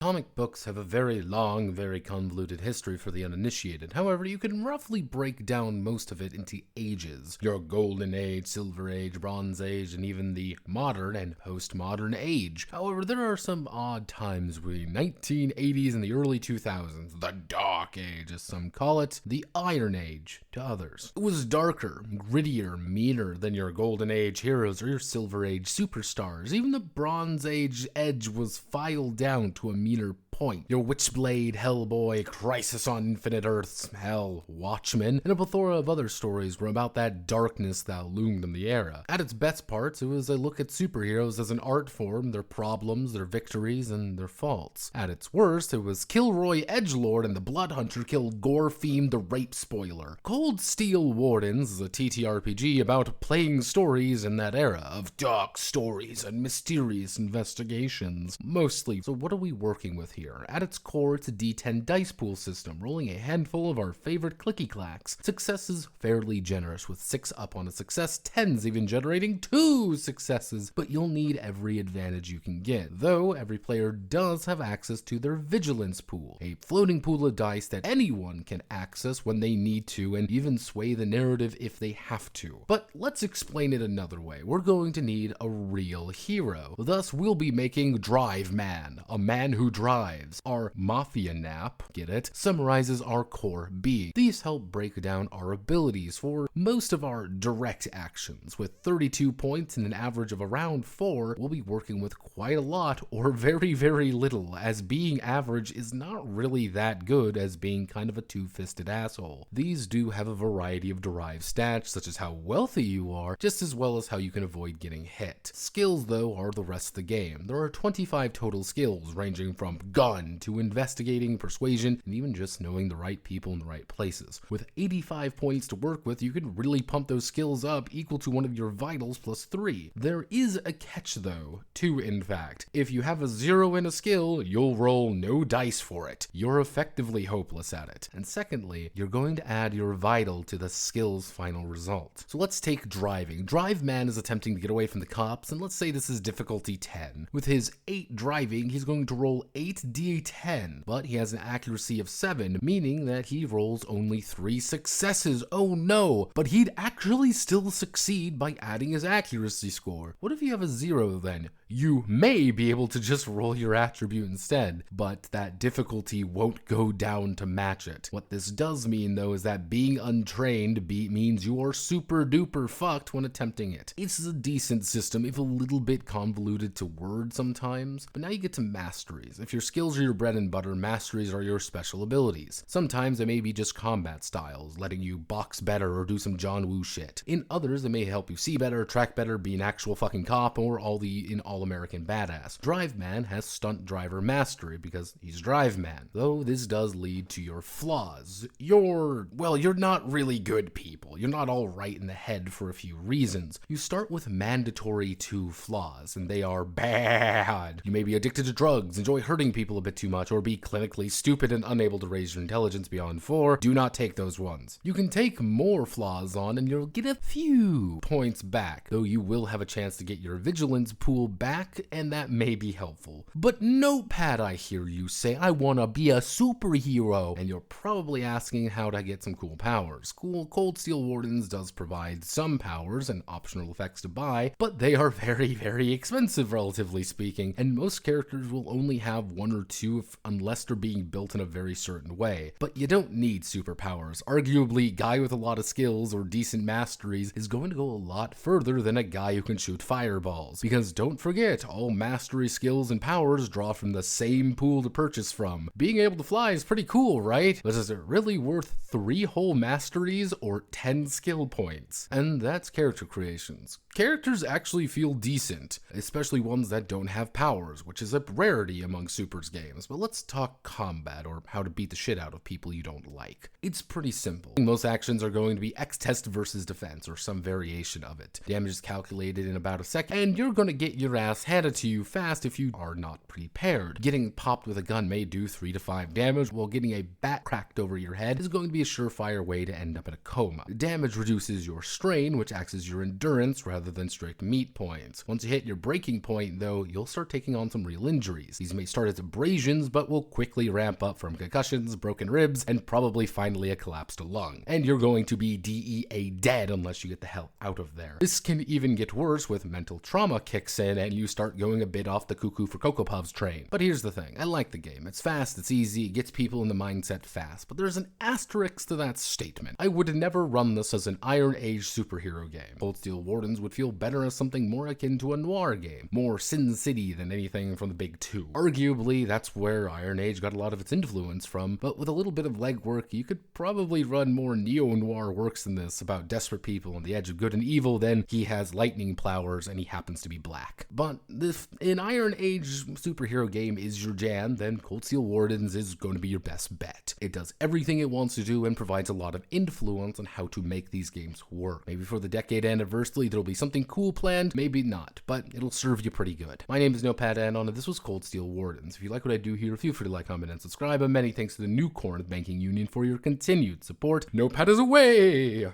Comic books have a very long, very convoluted history for the uninitiated. However, you can roughly break down most of it into ages. Your Golden Age, Silver Age, Bronze Age, and even the Modern and Postmodern Age. However, there are some odd times between 1980s and the early 2000s. The Dark Age, as some call it. The Iron Age, to others. It was darker, grittier, meaner than your Golden Age heroes or your Silver Age superstars. Even the Bronze Age edge was filed down to a meaner point. Your Witchblade, Hellboy, Crisis on Infinite Earths, hell, Watchmen, and a plethora of other stories were about that darkness that loomed in the era. At its best parts, it was a look at superheroes as an art form, their problems, their victories, and their faults. At its worst, it was Kilroy Edgelord and the Bloodhunter killed Gore-Fiend the Rape Spoiler. Cold Steel Wardens is a TTRPG about playing stories in that era of dark stories and mysterious investigations. Mostly. So what are we working with here? At its core, it's a D10 dice pool system, rolling a handful of our favorite clicky-clacks. Success is fairly generous, with 6 up on a success, 10s even generating 2 successes, but you'll need every advantage you can get, though every player does have access to their vigilance pool, a floating pool of dice that anyone can access when they need to and even sway the narrative if they have to. But let's explain it another way. We're going to need a real hero. Thus, we'll be making Drive Man, a man who drives. Our Mafia Nap, get it, summarizes our core being. These help break down our abilities for most of our direct actions. With 32 points and an average of around 4, we'll be working with quite a lot or very, very little, as being average is not really that good as being kind of a two-fisted asshole. These do have a variety of derived stats, such as how wealthy you are, just as well as how you can avoid getting hit. Skills, though, are the rest of the game. There are 25 total skills, ranging from gun to investigating, persuasion, and even just knowing the right people in the right places. With 85 points to work with, you can really pump those skills up, equal to one of your vitals plus 3. There is a catch though, 2 in fact. If you have a 0 in a skill, you'll roll no dice for it. You're effectively hopeless at it. And secondly, you're going to add your vital to the skill's final result. So let's take driving. Drive Man is attempting to get away from the cops, and let's say this is difficulty 10. With his 8 driving, he's going to roll 8 D10, but he has an accuracy of 7, meaning that he rolls only 3 successes. Oh no, but he'd actually still succeed by adding his accuracy score. What if you have a 0 then? You may be able to just roll your attribute instead, but that difficulty won't go down to match it. What this does mean though is that being untrained means you are super duper fucked when attempting it. It's a decent system, if a little bit convoluted to word sometimes, but now you get to masteries. If your skills are your bread and butter, masteries are your special abilities. Sometimes they may be just combat styles, letting you box better or do some John Woo shit. In others, they may help you see better, track better, be an actual fucking cop, or all-American badass. Drive Man has stunt driver mastery because he's Drive Man, though this does lead to your flaws. You're not really good people. You're not all right in the head for a few reasons. You start with mandatory 2 flaws, and they are bad. You may be addicted to drugs, enjoy hurting people a bit too much, or be clinically stupid and unable to raise your intelligence beyond 4. Do not take those ones. You can take more flaws on and you'll get a few points back, though you will have a chance to get your vigilance pool back, and that may be helpful. But Notepad, I hear you say, I wanna be a superhero, and you're probably asking how to get some cool powers. Cold Steel Wardens does provide some powers and optional effects to buy, but they are very, very expensive relatively speaking, and most characters will only have 1 or 2 unless they're being built in a very certain way. But you don't need superpowers. Arguably, guy with a lot of skills or decent masteries is going to go a lot further than a guy who can shoot fireballs. Because don't forget, all mastery skills and powers draw from the same pool to purchase from. Being able to fly is pretty cool, right? But is it really worth 3 whole masteries or 10 skill points? And that's character creations. Characters actually feel decent, especially ones that don't have powers, which is a rarity among Supers games. But let's talk combat, or how to beat the shit out of people you don't like. It's pretty simple. Most actions are going to be X-test versus defense, or some variation of it. Damage is calculated in about a second, and you're gonna get your ass handed to you fast if you are not prepared. Getting popped with a gun may do 3 to 5 damage, while getting a bat cracked over your head is going to be a surefire way to end up in a coma. Damage reduces your strain, which acts as your endurance rather than strict meat points. Once you hit your breaking point, though, you'll start taking on some real injuries. These may start as abrasions, but will quickly ramp up from concussions, broken ribs, and probably finally a collapsed lung. And you're going to be DEA dead unless you get the hell out of there. This can even get worse with mental trauma kicks in and you start going a bit off the cuckoo for Cocoa Puffs train. But here's the thing, I like the game. It's fast, it's easy, it gets people in the mindset fast, but there's an asterisk to that statement. I would never run this as an Iron Age superhero game. Cold Steel Wardens would feel better as something more akin to a noir game, more Sin City than anything from the big two. Arguably, that's where Iron Age got a lot of its influence from, but with a little bit of legwork, you could probably run more neo-noir works than this about desperate people on the edge of good and evil than he has lightning powers and he happens to be black. But if an Iron Age superhero game is your jam, then Cold Steel Wardens is going to be your best bet. It does everything it wants to do and provides a lot of influence on how to make these games work. Maybe for the decade anniversary there'll be something cool planned, maybe not, but it'll serve you pretty good. My name is Notepad and this was Cold Steel Wardens. If you like what I do here, feel free to like, comment, and subscribe, and many thanks to the New Corn Banking Union for your continued support. Notepad is away!